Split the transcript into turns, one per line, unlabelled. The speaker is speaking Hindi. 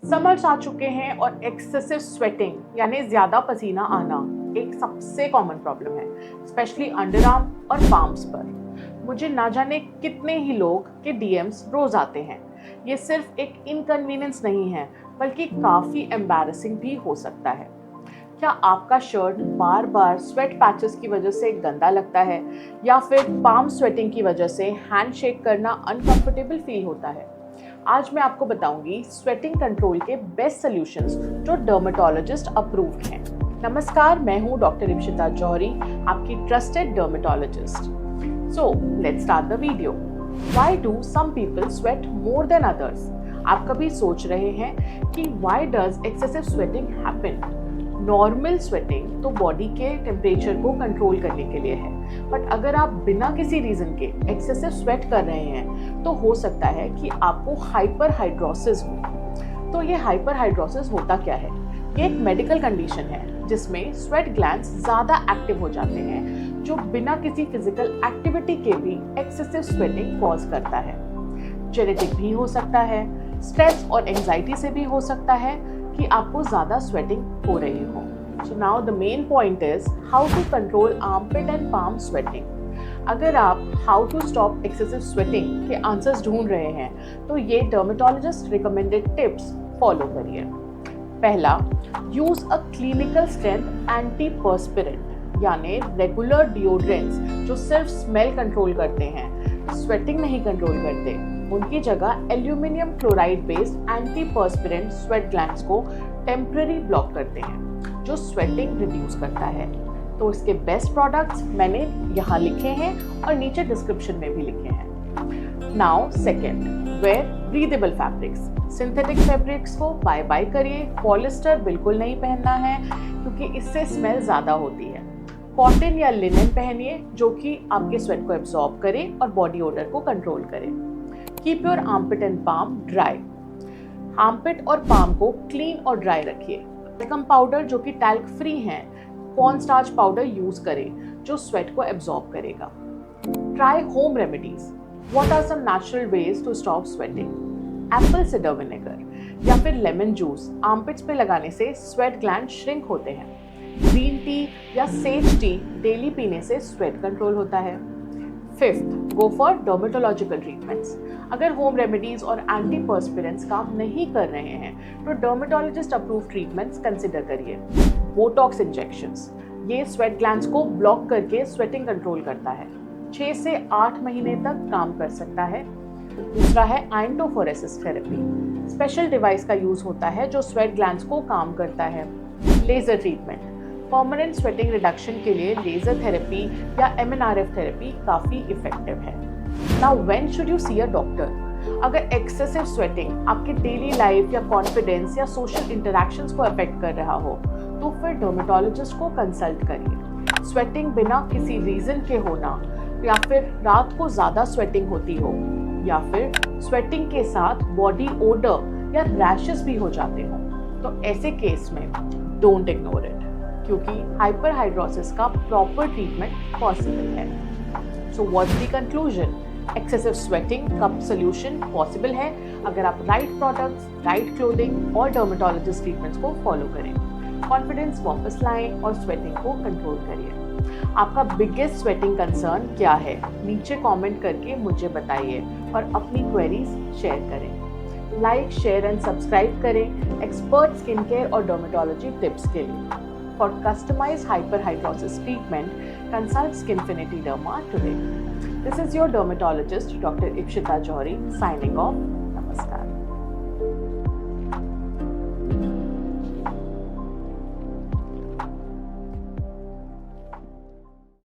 समर्स आ चुके हैं और एक्सेसिव स्वेटिंग यानी ज़्यादा पसीना आना एक सबसे कॉमन प्रॉब्लम है, स्पेशली अंडर आर्म और पाम्स पर। मुझे ना जाने कितने ही लोग के डीएम्स रोज आते हैं। ये सिर्फ एक इनकन्वीनियंस नहीं है, बल्कि काफ़ी एम्बैरेसिंग भी हो सकता है। क्या आपका शर्ट बार बार स्वेट पैचेस की वजह से गंदा लगता है, या फिर पाम स्वेटिंग की वजह से हैंड शेक करना अनकंफर्टेबल फील होता है? आज मैं आपको बताऊंगी स्वेटिंग कंट्रोल के बेस्ट सॉल्यूशंस जो डर्मेटोलॉजिस्ट अप्रूव्ड हैं। नमस्कार, मैं हूं डॉक्टर इप्शिता जौहरी, आपकी trusted dermatologist. So let's start the video. Why do some people sweat more than others? आप कभी सोच रहे हैं कि why does excessive sweating happen? Normal sweating तो बॉडी के टेम्परेचर को कंट्रोल करने के लिए है, बट अगर आप बिना किसी रीजन के एक्सेसिव स्वेट कर रहे हैं तो हो सकता है कि आपको हाइपरहाइड्रोसिस हो। तो ये हाइपरहाइड्रोसिस होता क्या है? ये एक मेडिकल कंडीशन है जिसमें स्वेट ग्लैंड्स ज़्यादा एक्टिव हो जाते हैं, जो बिना किसी फिजिकल एक्टिविटी के भी एक्सेसिव स्वेटिंग कॉज करता है। जेनेटिक भी हो सकता है, स्ट्रेस और एंजाइटी से भी हो सकता है कि आपको ज़्यादा स्वेटिंग हो रही हो। So now the main point is how to control armpit and palm sweating. अगर आप how to stop excessive sweating के आंसर्स ढूंढ रहे हैं तो ये डर्मेटोलॉजिस्ट रिकमेंडेड टिप्स फॉलो करिए। पहला, यूज अ क्लिनिकल स्ट्रेंथ एंटीपर्स्पिरेंट यानी रेगुलर डिओड्रेंट्स जो सिर्फ स्मेल कंट्रोल करते हैं, स्वेटिंग नहीं कंट्रोल करते। उनकी जगह aluminium chloride based antiperspirant sweat glands को टेम्पररी ब्लॉक करते हैं, जो स्वेटिंग रिड्यूस करता है। तो इसके बेस्ट प्रोडक्ट्स मैंने यहाँ लिखे हैं और नीचे डिस्क्रिप्शन में भी लिखे हैं। Now second, wear breathable fabrics. Synthetic fabrics को बाय बाय करिए। पॉलिस्टर बिल्कुल नहीं पहनना है क्योंकि इससे स्मेल ज़्यादा होती है। कॉटन या लिनन पहनिए जो कि आपके स्वेट को एब्जॉर्ब करे और बॉडी ओडर को कंट्रोल करे। Keep your armpit and palm dry. Armpit और पाम को क्लीन और ड्राई रखिए। टैल्कम पाउडर जो कि टैल्क फ्री है, कॉर्न स्टार्च पाउडर यूज करें जो स्वेट को एब्जॉर्ब करेगा। Try home remedies. What are some natural ways to stop sweating? Apple cider vinegar या फिर लेमन जूस आर्मपिट्स पे लगाने से स्वेट ग्लैंड श्रिंक होते हैं। ग्रीन टी या सेज टी डेली पीने से स्वेट कंट्रोल होता है। Fifth, go for dermatological treatments. अगर होम रेमेडीज और एंटीपर्स्पिरेंट्स काम नहीं कर रहे हैं तो डर्मेटोलॉजिस्ट अप्रूव ट्रीटमेंट्स कंसिडर करिए। बोटॉक्स इंजेक्शंस, ये स्वेट ग्लैंड्स को ब्लॉक करके स्वेटिंग कंट्रोल करता है, 6 से 8 महीने तक काम कर सकता है। दूसरा है आइंटोफोरेसिस थेरेपी। स्पेशल डिवाइस का यूज होता है जो स्वेट ग्लैंड्स को काम करता है। Laser treatment, permanent sweating reduction के लिए लेजर थेरेपी या MNRF थेरेपी काफ़ी इफेक्टिव है। Now when should you see a doctor? अगर एक्सेसिव स्वेटिंग आपके डेली लाइफ या कॉन्फिडेंस या सोशल इंटरैक्शंस को अफेक्ट कर रहा हो तो फिर डर्मेटोलॉजिस्ट को कंसल्ट करिए। स्वेटिंग बिना किसी रीज़न के होना, या फिर रात को ज़्यादा स्वेटिंग होती हो, या फिर स्वेटिंग के साथ बॉडी ओडर या रैशेस भी हो जाते हो, तो ऐसे केस में डोंट इग्नोर इट, क्योंकि हाइपरहाइड्रोसिस का प्रॉपर ट्रीटमेंट पॉसिबल है। So what's the conclusion? Excessive sweating का सोल्यूशन पॉसिबल है अगर आप राइट प्रोडक्ट्स, राइट क्लोथिंग और डर्मेटोलॉजिस्ट ट्रीटमेंट्स को फॉलो करें। कॉन्फिडेंस वापस लाएं और स्वेटिंग को कंट्रोल करिए। आपका बिगेस्ट स्वेटिंग कंसर्न क्या है? नीचे कमेंट करके मुझे बताइए और अपनी क्वेरीज शेयर करें। लाइक, शेयर एंड सब्सक्राइब करें एक्सपर्ट स्किन केयर और डर्मेटोलॉजी टिप्स के लिए। For customized hyperhidrosis treatment, consult Skinfinity Derma today. This is your dermatologist, Dr. Ipshita Johari, signing off. Namaskar.